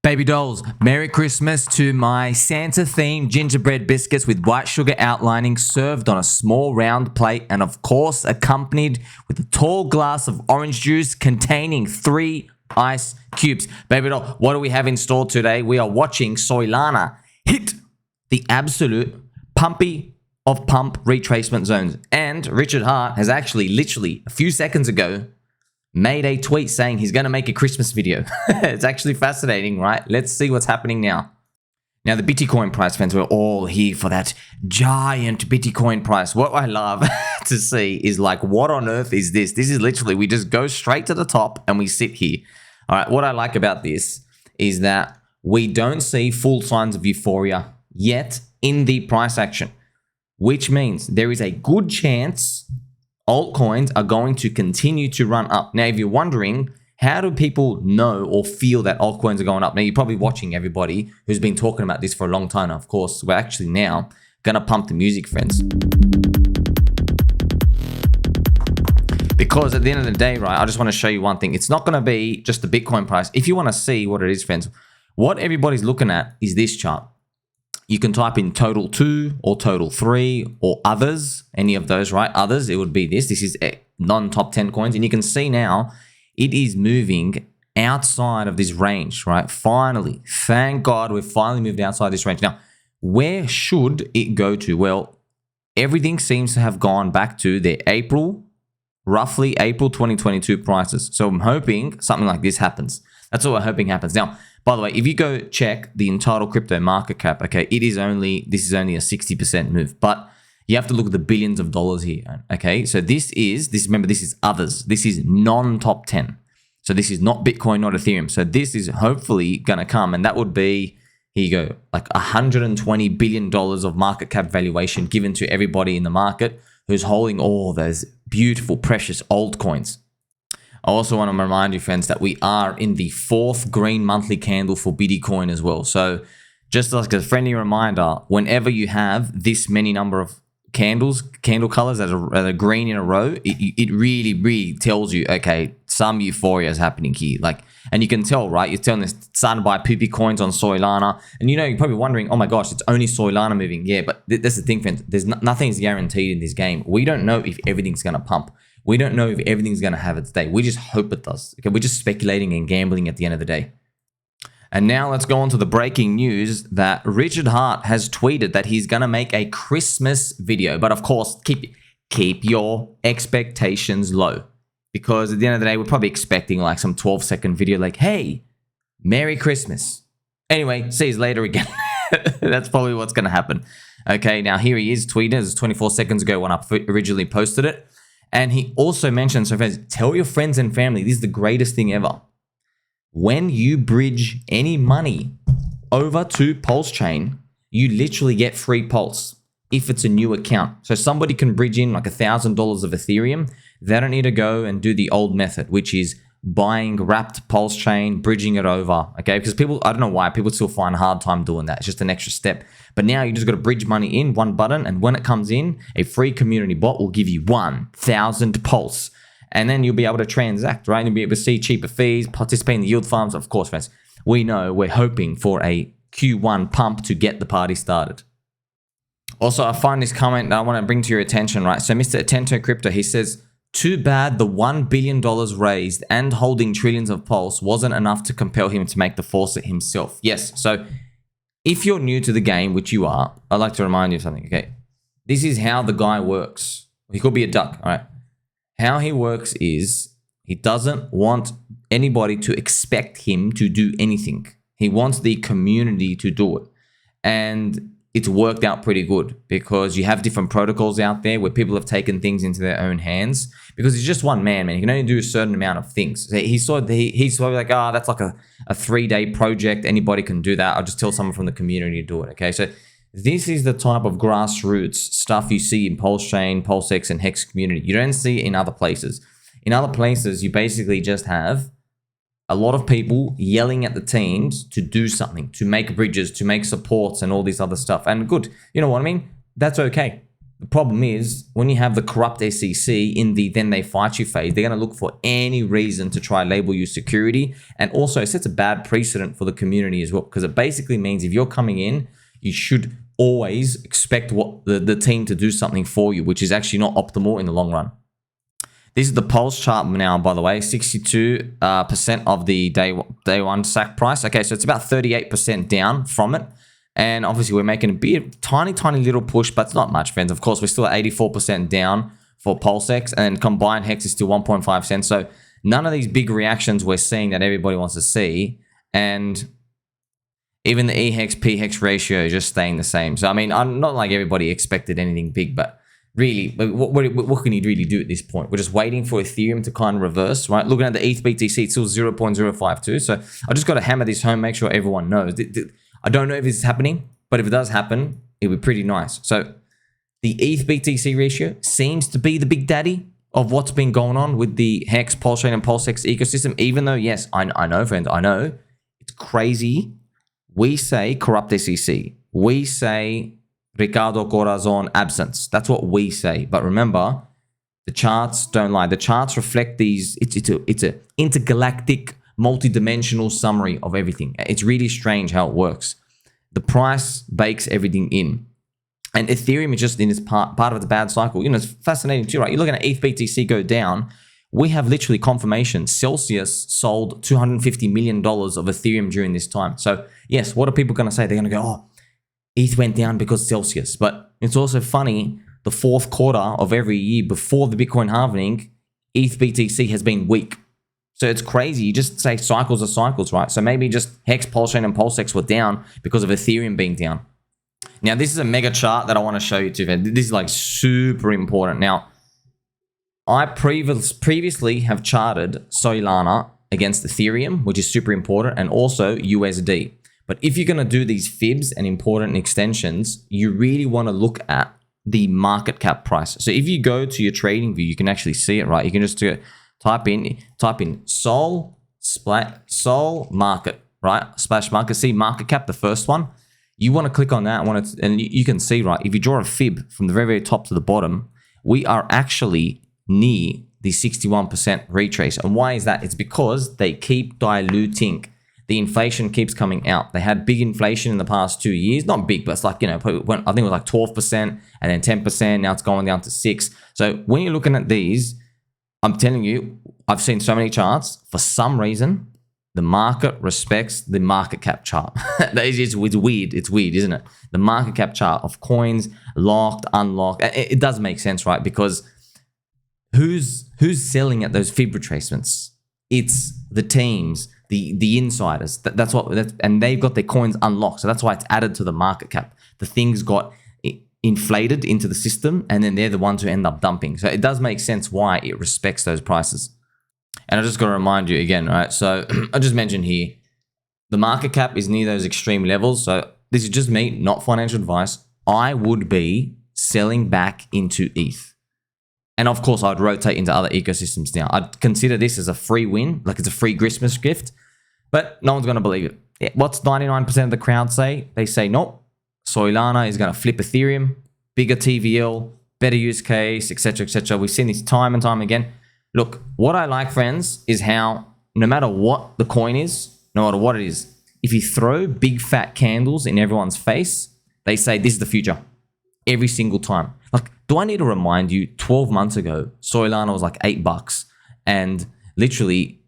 Baby dolls, Merry Christmas to my Santa-themed gingerbread biscuits with white sugar outlining served on a small round plate and of course accompanied with a tall glass of orange juice containing 3 ice cubes. Baby doll, what do we have in store today? We are watching Soylana hit the absolute pumpy of pump retracement zones. And Richard Hart has actually literally a few seconds ago made a tweet saying he's going to make a Christmas video. It's actually fascinating, right? Let's see what's happening now. Now, the Bitcoin price, fans, we're all here for that giant Bitcoin price. What I love to see is like, what on earth is this? This is literally, we just go straight to the top and we sit here. All right, what I like about this is that we don't see full signs of euphoria yet in the price action, which means there is a good chance altcoins are going to continue to run up. Now, if you're wondering, how do people know or feel that altcoins are going up? Now, you're probably watching everybody who's been talking about this for a long time. Of course, we're actually now going to pump the music, friends. Because at the end of the day, right, I just want to show you one thing. It's not going to be just the Bitcoin price. If you want to see what it is, friends, what everybody's looking at is this chart. You can type in total 2 or total 3 or others, any of those, right? Others, it would be this. This is non-top 10 coins. And you can see now it is moving outside of this range, right? Finally, thank God we've finally moved outside this range. Now, where should it go to? Well, everything seems to have gone back to their roughly April 2022 prices. So I'm hoping something like this happens. That's what we're hoping happens. Now, by the way, if you go check the entitled crypto market cap, okay, this is only a 60% move, but you have to look at the billions of dollars here, okay? So remember, this is others. This is non-top 10. So this is not Bitcoin, not Ethereum. So this is hopefully going to come, and that would be, here you go, like $120 billion of market cap valuation given to everybody in the market who's holding all those beautiful, precious altcoins. I also want to remind you, friends, that we are in the 4th green monthly candle for Bitcoin as well. So just like a friendly reminder, whenever you have this many number of candle colors that are green in a row, it really, really tells you, okay, some euphoria is happening here. Like, and you can tell, right? You're telling this started by poopy coins on Soylana, and you're probably wondering, oh my gosh, it's only Soylana moving. Yeah, but that's the thing, friends. There's nothing's guaranteed in this game. We don't know if everything's gonna pump. We don't know if everything's going to have its day. We just hope it does. Okay, we're just speculating and gambling at the end of the day. And now let's go on to the breaking news that Richard Hart has tweeted that he's going to make a Christmas video. But of course, keep your expectations low. Because at the end of the day, we're probably expecting like some 12-second video like, hey, Merry Christmas. Anyway, see you later again. That's probably what's going to happen. Okay, now here he is tweeting. This is 24 seconds ago when I originally posted it. And he also mentioned, so friends, tell your friends and family, this is the greatest thing ever. When you bridge any money over to Pulse Chain, you literally get free Pulse if it's a new account. So somebody can bridge in like $1,000 of Ethereum. They don't need to go and do the old method, which is buying wrapped Pulse Chain, bridging it over, okay? Because people, I don't know why, people still find a hard time doing that. It's just an extra step. But now you just got to bridge money in one button, and when it comes in, a free community bot will give you 1,000 Pulse. And then you'll be able to transact, right? And you'll be able to see cheaper fees, participate in the yield farms. Of course, friends, we know we're hoping for a Q1 pump to get the party started. Also, I find this comment that I want to bring to your attention, right? So Mr. Atento Crypto, he says, too bad the $1 billion raised and holding trillions of Pulse wasn't enough to compel him to make the faucet himself. Yes, so if you're new to the game, which you are, I'd like to remind you of something, okay? This is how the guy works. He could be a duck, all right? How he works is he doesn't want anybody to expect him to do anything. He wants the community to do it. And it's worked out pretty good because you have different protocols out there where people have taken things into their own hands because he's just one man. He can only do a certain amount of things. He's sort of like, that's like a 3-day project. Anybody can do that. I'll just tell someone from the community to do it. Okay, so this is the type of grassroots stuff you see in Pulse Chain, PulseX, and Hex community. You don't see it in other places. In other places, you basically just have a lot of people yelling at the teams to do something, to make bridges, to make supports and all this other stuff. And good, you know what I mean? That's okay. The problem is when you have the corrupt SEC in the then they fight you phase, they're going to look for any reason to try label you security, and also it sets a bad precedent for the community as well, because it basically means if you're coming in, you should always expect what the team to do something for you, which is actually not optimal in the long run. This is the Pulse chart now, by the way, 62% of the day one sack price. Okay, so it's about 38% down from it. And obviously, we're making a tiny little push, but it's not much, friends. Of course, we're still at 84% down for PulseX, and combined hex is still 1.5 cents. So none of these big reactions we're seeing that everybody wants to see. And even the E-hex, P-hex ratio is just staying the same. So, I mean, I'm not like everybody expected anything big, but really, what can you really do at this point? We're just waiting for Ethereum to kind of reverse, right? Looking at the ETH BTC, it's still 0.052. So I just got to hammer this home, make sure everyone knows. I don't know if this is happening, but if it does happen, it'll be pretty nice. So the ETH BTC ratio seems to be the big daddy of what's been going on with the Hex, Pulse Chain, and PulseX ecosystem, even though, yes, I know, friends, I know it's crazy. We say corrupt SEC. We say Ricardo Corazon absence. That's what we say. But remember, the charts don't lie. The charts reflect these. It's a intergalactic, multi-dimensional summary of everything. It's really strange how it works. The price bakes everything in. And Ethereum is just in this part of the bad cycle. You know, it's fascinating too, right? You're looking at ETH BTC go down. We have literally confirmation. Celsius sold $250 million of Ethereum during this time. So yes, what are people going to say? They're going to go, oh, ETH went down because Celsius. But it's also funny, the fourth quarter of every year before the Bitcoin halving, ETH BTC has been weak. So it's crazy. You just say cycles are cycles, right? So maybe just Hex, Pulse Chain, and PulseX were down because of Ethereum being down. Now, this is a mega chart that I want to show you too. This is like super important. Now, I previously have charted Soylana against Ethereum, which is super important, and also USD. But if you're going to do these fibs and important extensions, you really want to look at the market cap price. So if you go to your trading view, you can actually see it, right? You can just do it. Type in Sol market, right? Splash market. See market cap, the first one. You want to click on that. And you can see, right? If you draw a fib from the very top to the bottom, we are actually near the 61% retrace. And why is that? It's because they keep diluting. The inflation keeps coming out. They had big inflation in the past 2 years. Not big, but it's like, you know, I think it was like 12% and then 10%. Now it's going down to 6%. So when you're looking at these, I'm telling you, I've seen so many charts. For some reason, the market respects the market cap chart. It's weird. It's weird, isn't it? The market cap chart of coins, locked, unlocked. It does make sense, right? Because who's selling at those fib retracements? It's the teams, the insiders. And they've got their coins unlocked. So that's why it's added to the market cap. The things got inflated into the system, and then they're the ones who end up dumping. So it does make sense why it respects those prices. And I just got to remind you again, right? So I just mentioned here, the market cap is near those extreme levels. So this is just me, not financial advice. I would be selling back into ETH. And of course, I'd rotate into other ecosystems now. I'd consider this as a free win, like it's a free Christmas gift, but no one's going to believe it. What's 99% of the crowd say? They say, nope. Soylana is going to flip Ethereum, bigger TVL, better use case, etc., etc. We've seen this time and time again. Look, what I like, friends, is how no matter what the coin is, no matter what it is, if you throw big fat candles in everyone's face, they say this is the future every single time. Like, do I need to remind you, 12 months ago, Soylana was like $8, and literally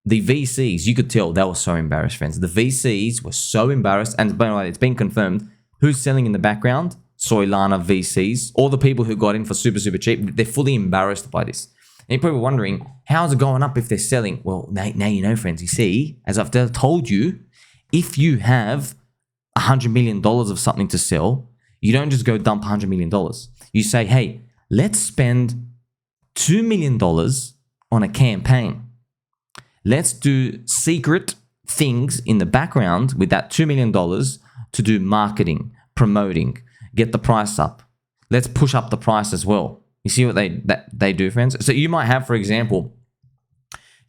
the VCs, you could tell they were so embarrassed, friends. The VCs were so embarrassed, and by the way, it's been confirmed. Who's selling in the background? Soylana VCs. All the people who got in for super, super cheap, they're fully embarrassed by this. And you're probably wondering, how's it going up if they're selling? Well, now you know, friends. You see, as I've told you, if you have $100 million of something to sell, you don't just go dump $100 million. You say, hey, let's spend $2 million on a campaign. Let's do secret things in the background with that $2 million to do marketing, promoting, get the price up. Let's push up the price as well. You see what they do, friends? So you might have, for example,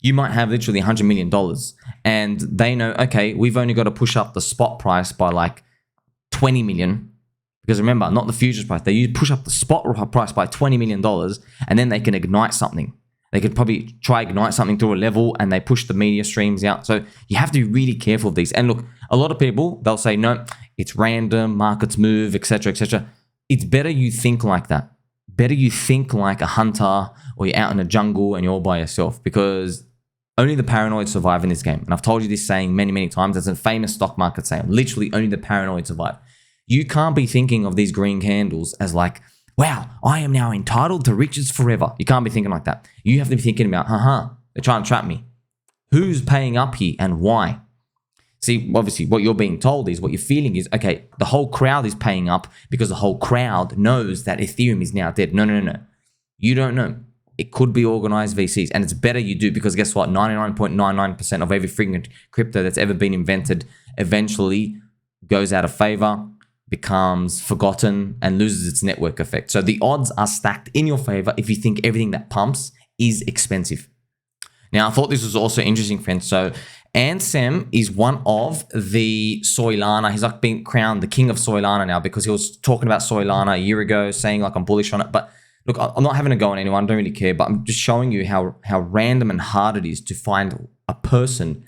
literally $100 million, and they know, okay, we've only got to push up the spot price by like 20 million Because remember, not the futures price. They push up the spot price by $20 million, and then they can ignite something. They could probably try ignite something through a level, and they push the media streams out. So you have to be really careful of these. And look, a lot of people, they'll say, no, it's random, markets move, etc., etc. It's better you think like that. Better you think like a hunter, or you're out in a jungle and you're all by yourself, because only the paranoid survive in this game. And I've told you this saying many, many times. It's a famous stock market saying. Literally, only the paranoid survive. You can't be thinking of these green candles as like, wow, I am now entitled to riches forever. You can't be thinking like that. You have to be thinking about, they're trying to trap me. Who's paying up here and why? See, obviously, what you're being told is, what you're feeling is, okay, the whole crowd is paying up because the whole crowd knows that Ethereum is now dead. No. You don't know. It could be organized VCs, and it's better you do, because guess what? 99.99% of every freaking crypto that's ever been invented eventually goes out of favor, becomes forgotten, and loses its network effect. So the odds are stacked in your favor if you think everything that pumps is expensive. Now, I thought this was also interesting, friends. So Ansem is one of the Soylana. He's like being crowned the king of Soylana now, because he was talking about Soylana a year ago, saying like I'm bullish on it. But look, I'm not having a go on anyone. I don't really care. But I'm just showing you how random and hard it is to find a person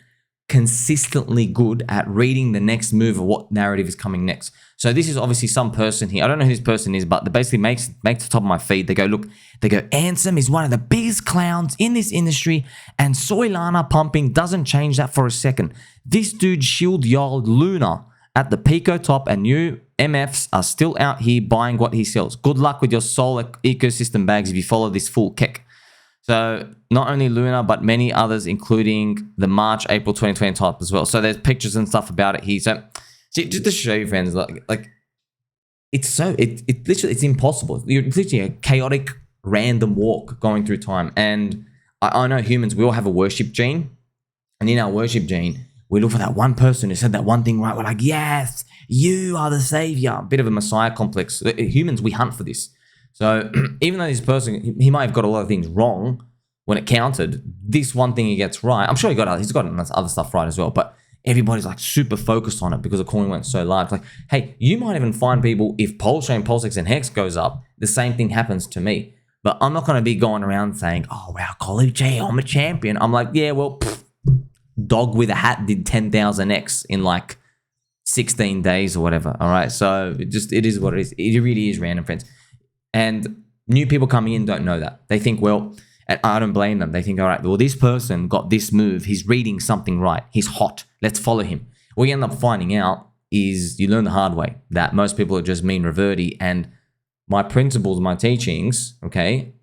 consistently good at reading the next move or what narrative is coming next. So this is obviously some person here. I don't know who this person is, but they basically make the top of my feed. They go, look, Ansem is one of the biggest clowns in this industry, and Soylana pumping doesn't change that for a second. This dude shield y'all Luna at the Pico top, and new MFs are still out here buying what he sells. Good luck with your Sol ecosystem bags if you follow this full kick. So not only Luna, but many others, including the March, April 2020 top as well. So there's pictures and stuff about it here. So see, just to show you, friends, like it's literally, it's impossible. You're literally a chaotic, random walk going through time. And I know humans, we all have a worship gene. And in our worship gene, we look for that one person who said that one thing right. We're like, yes, you are the savior. A bit of a messiah complex. Humans, we hunt for this. So even though this person, he might have got a lot of things wrong when it counted, this one thing he gets right, I'm sure he's got other stuff right as well, but everybody's like super focused on it because the coin went so large. Like, hey, you might even find people, if Poleschain, PLSX, and Hex goes up, the same thing happens to me. But I'm not going to be going around saying, oh, wow, Collie J, I'm a champion. I'm like, yeah, well, dog with a hat did 10,000x in like 16 days or whatever. All right. So it is what it is. It really is random, friends. And new people coming in don't know that. They think, well, and I don't blame them. They think, all right, well, this person got this move. He's reading something right. He's hot. Let's follow him. What you end up finding out is you learn the hard way that most people are just mean reverty. And my principles, my teachings, okay,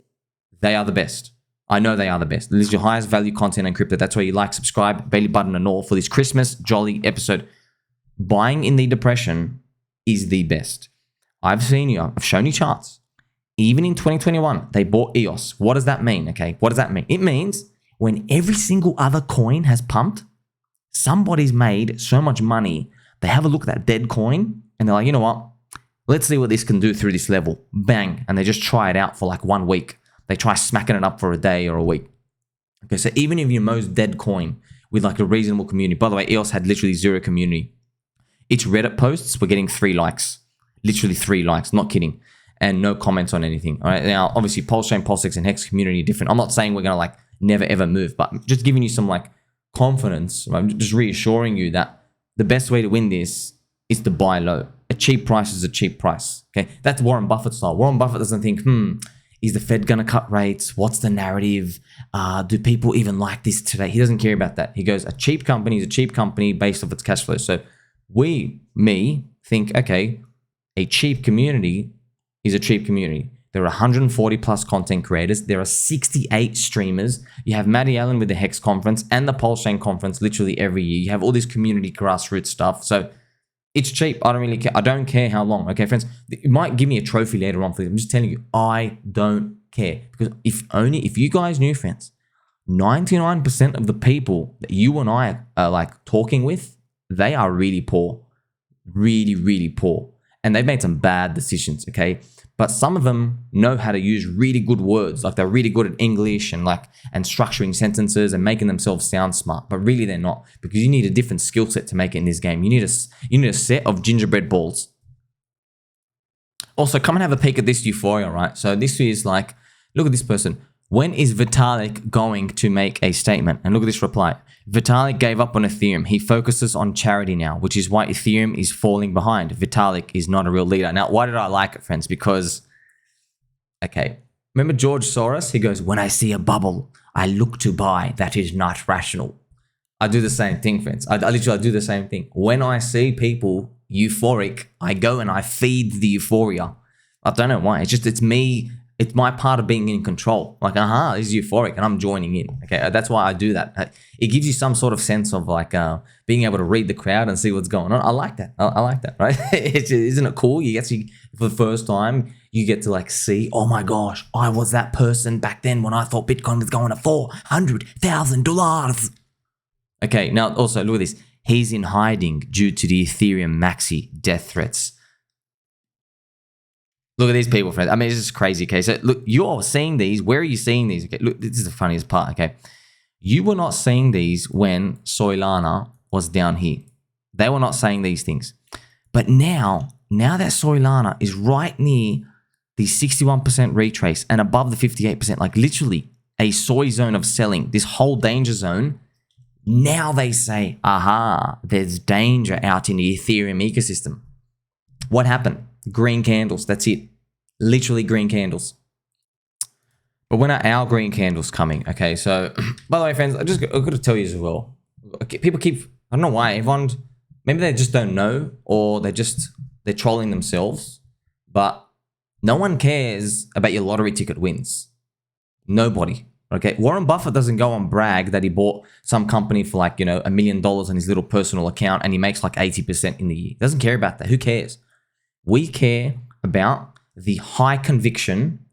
they are the best. I know they are the best. This is your highest value content in crypto. That's why you like, subscribe, belly button and all for this Christmas jolly episode. Buying in the depression is the best. I've shown you charts. Even in 2021, they bought EOS. What does that mean? Okay, what does that mean? It means when every single other coin has pumped, somebody's made so much money, they have a look at that dead coin and they're like, you know what? Let's see what this can do through this level. Bang. And they just try it out for like 1 week. They try smacking it up for a day or a week. Okay, so even if your most dead coin with like a reasonable community, by the way, EOS had literally 0 community. Its Reddit posts were getting 3 likes. Literally 3 likes, not kidding. And no comments on anything. All right. Now, obviously, Poleschain, PLSX, and Hex community are different. I'm not saying we're going to like never ever move, but just giving you some like confidence. Right? Just reassuring you that the best way to win this is to buy low. A cheap price is a cheap price. Okay. That's Warren Buffett style. Warren Buffett doesn't think, is the Fed going to cut rates? What's the narrative? Do people even like this today? He doesn't care about that. He goes, a cheap company is a cheap company based off its cash flow. So me think, okay, a cheap community is a cheap community. There are 140 plus content creators. There are 68 streamers. You have Matty Allen with the Hex conference and the Poleschain conference literally every year. You have all this community grassroots stuff. So it's cheap. I don't really care. I don't care how long. Okay, friends, it might give me a trophy later on for this. I'm just telling you, I don't care. Because if you guys knew, friends, 99% of the people that you and I are like talking with, they are really poor. Really, really poor. And they've made some bad decisions, okay? But some of them know how to use really good words. Like they're really good at English and structuring sentences and making themselves sound smart. But really they're not, because you need a different skill set to make it in this game. You need a set of gingerbread balls. Also, come and have a peek at this Euphoria, right? So this is like, look at this person. When is Vitalik going to make a statement? And look at this reply. Vitalik gave up on Ethereum. He focuses on charity now, which is why Ethereum is falling behind. Vitalik is not a real leader. Now, why did I like it, friends? Because, okay, remember George Soros? He goes, when I see a bubble, I look to buy. That is not rational. I do the same thing, friends. I literally do the same thing. When I see people euphoric, I go and I feed the euphoria. I don't know why. It's me. It's my part of being in control. Like, this is euphoric and I'm joining in. Okay, that's why I do that. It gives you some sort of sense of like being able to read the crowd and see what's going on. I like that. I like that, right? Isn't it cool? You get to, for the first time, you get to like see, oh my gosh, I was that person back then when I thought Bitcoin was going to $400,000. Okay, now also look at this. He's in hiding due to the Ethereum maxi death threats. Look at these people, friends. I mean, it's just crazy. Okay, so look, you're seeing these. Where are you seeing these? Okay, look, this is the funniest part. Okay, you were not seeing these when Soylana was down here. They were not saying these things. But now that Soylana is right near the 61% retrace and above the 58%, like literally a soy zone of selling, this whole danger zone, now they say, there's danger out in the Ethereum ecosystem. What happened? Green candles, that's it. Literally green candles. But when are our green candles coming? Okay, so, by the way, friends, I've got to tell you as well. People keep, I don't know why, everyone, maybe they just don't know or they're trolling themselves, but no one cares about your lottery ticket wins. Nobody. Okay, Warren Buffett doesn't go and brag that he bought some company for like, $1 million on his little personal account and he makes like 80% in the year. He doesn't care about that. Who cares? We care about the high conviction,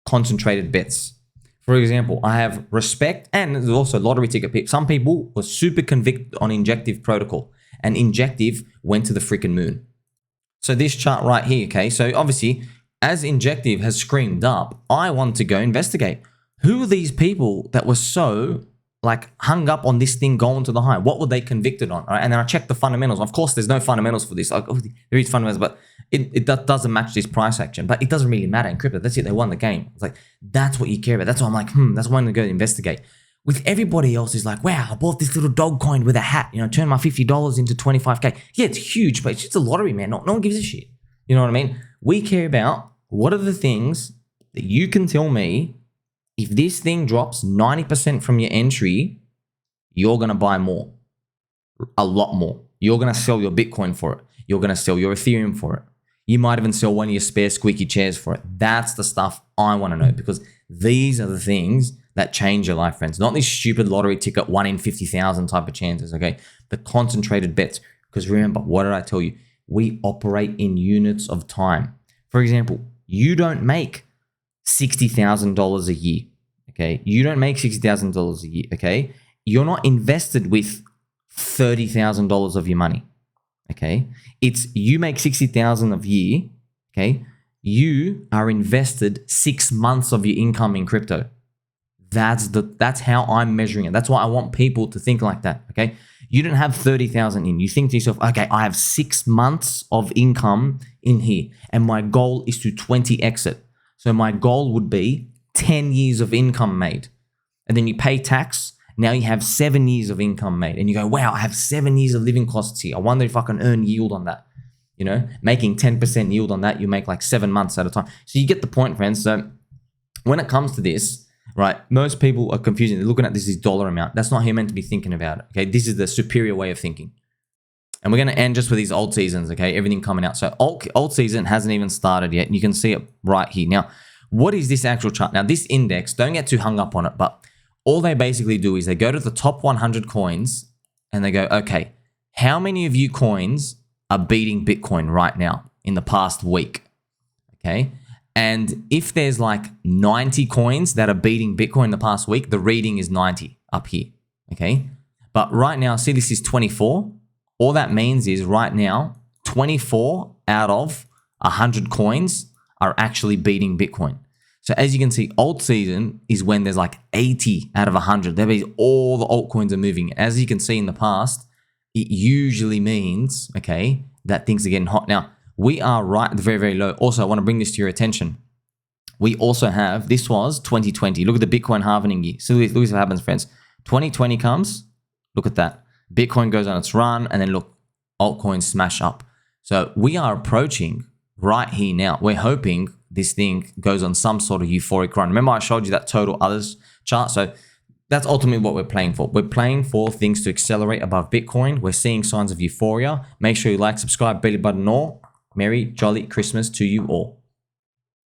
concentrated bets. For example, I have respect and there's also lottery ticket people. Some people were super convicted on Injective protocol and Injective went to the freaking moon. So this chart right here, okay, so obviously as Injective has screamed up, I want to go investigate. Who are these people that were so like hung up on this thing going to the high? What were they convicted on? Right? And then I checked the fundamentals. Of course, there's no fundamentals for this. Like, there is fundamentals, but it doesn't match this price action. But it doesn't really matter in crypto. That's it. They won the game. It's like, that's what you care about. That's why I'm like, that's why I'm going to go investigate. With everybody else is like, wow, I bought this little dog coin with a hat, turned my $50 into 25K. Yeah, it's huge, but it's just a lottery, man. No one gives a shit. You know what I mean? We care about what are the things that you can tell me. If this thing drops 90% from your entry, you're going to buy more, a lot more. You're going to sell your Bitcoin for it. You're going to sell your Ethereum for it. You might even sell one of your spare squeaky chairs for it. That's the stuff I want to know because these are the things that change your life, friends. Not this stupid lottery ticket 1 in 50,000 type of chances, okay? The concentrated bets. Because remember, what did I tell you? We operate in units of time. For example, you don't make $60,000 a year, okay? You don't make $60,000 a year, okay? You're not invested with $30,000 of your money, okay? It's you make $60,000 a year, okay? You are invested 6 months of your income in crypto. That's how I'm measuring it. That's why I want people to think like that, okay? You don't have 30,000 in. You think to yourself, okay, I have 6 months of income in here, and my goal is to 20x it. So my goal would be 10 years of income made. And then you pay tax. Now you have 7 years of income made. And you go, wow, I have 7 years of living costs here. I wonder if I can earn yield on that. Making 10% yield on that, you make like 7 months at a time. So you get the point, friends. So when it comes to this, right, most people are confusing. They're looking at this dollar amount. That's not how you're meant to be thinking about it. Okay, this is the superior way of thinking. And we're going to end just with these alt seasons, okay? Everything coming out. So alt season hasn't even started yet. And you can see it right here. Now, what is this actual chart? Now, this index, don't get too hung up on it, but all they basically do is they go to the top 100 coins and they go, okay, how many of you coins are beating Bitcoin right now in the past week? Okay. And if there's like 90 coins that are beating Bitcoin in the past week, the reading is 90 up here. Okay. But right now, see, this is 24. All that means is right now, 24 out of 100 coins are actually beating Bitcoin. So as you can see, alt season is when there's like 80 out of 100. That means all the altcoins are moving. As you can see in the past, it usually means, okay, that things are getting hot. Now, We are right at the very, very low. Also, I want to bring this to your attention. We also have, this was 2020. Look at the Bitcoin halving year. So look what happens, friends. 2020 comes, look at that. Bitcoin goes on its run, and then look, altcoins smash up. So we are approaching right here now. We're hoping this thing goes on some sort of euphoric run. Remember I showed you that total others chart? So that's ultimately what we're playing for. We're playing for things to accelerate above Bitcoin. We're seeing signs of euphoria. Make sure you like, subscribe, belly button all. Merry, jolly Christmas to you all.